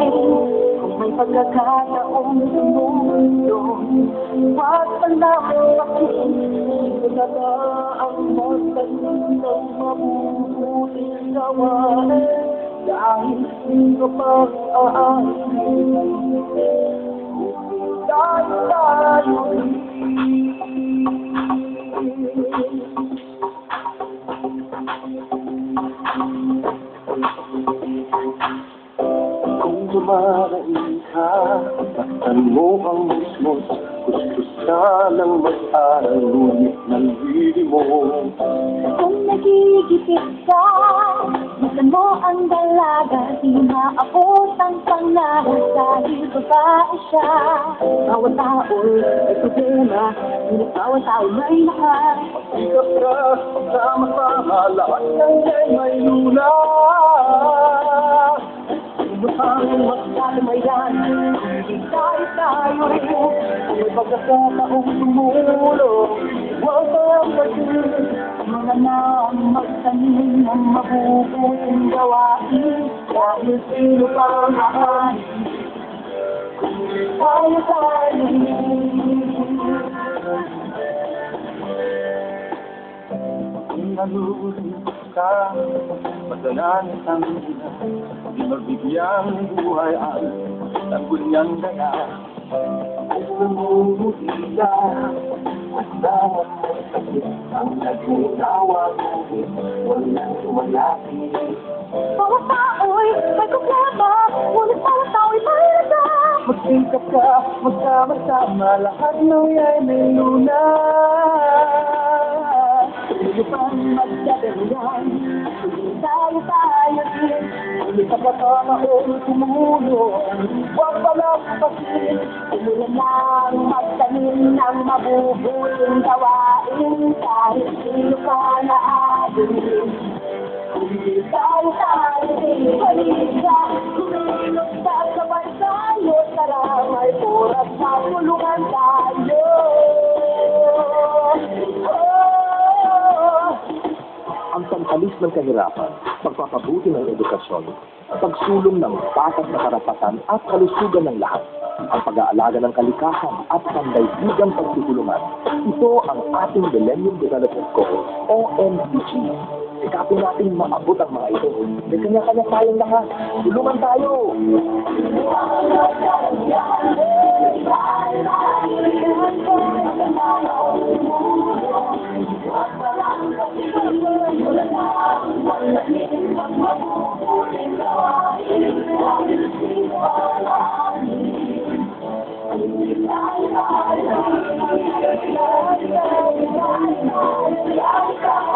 Kung may pagkakataong tumulong, huwag palampasin. Sino na ang magtanim ng mabubuting gawain? Dahil sino pang aasin? Dahil tayo kung dumarating ka, taktan mo ang musmos. Gusto sanang mag-aral, ngunit nalili mo. Kung nagigipit ka, masan mo ang dalaga, di maabot ang pangarap dahil babae siya. Bawat tao'y may problema, ngunit bawat tao may lahat. Pagsikap ka, pagsama-sama, lahat ng may lunas. Sino ang magkakamayan, hindi tayo rin. Kung may pagkakataong tumulong, huwag palampasin. Mga naang magtanim ng mabubuting gawain, Dahil sino pang aasin? tayo tayo. Kung naluhin ka, madalanin ang ina, di magbigyang buhay ang tanggol niyang dala. Gusto mo mutila, basta magkakit ang nag-unawa, walang sumalapit. Bawat tao'y may problema, ngunit bawat tao'y may laga. Magsikap ka, magsama-sama, lahat ng iya'y may lunas. Sino pang magdadalian, Tayo din. may pagkakataong tumulong, huwag palampasin. Simulan lang magtanim ng mabubuting gawain, kahit sino ka na atin. Tayo din, halika, kumilog sa sabay tayo, tara, may oras na tulungan tayo. Ang pag-alis ng kahirapan, pagpapabuti ng edukasyon, pagsulong ng patas na karapatan at kalusugan ng lahat, ang pag-aalaga ng kalikasan at pandaigdigang pagtutulungan. Ito ang ating Millennium Development Goals o MDG. Sikapin natin maabot ang mga ito. May kanya-kanya tayong lahat. Tulungan tayo! Tayo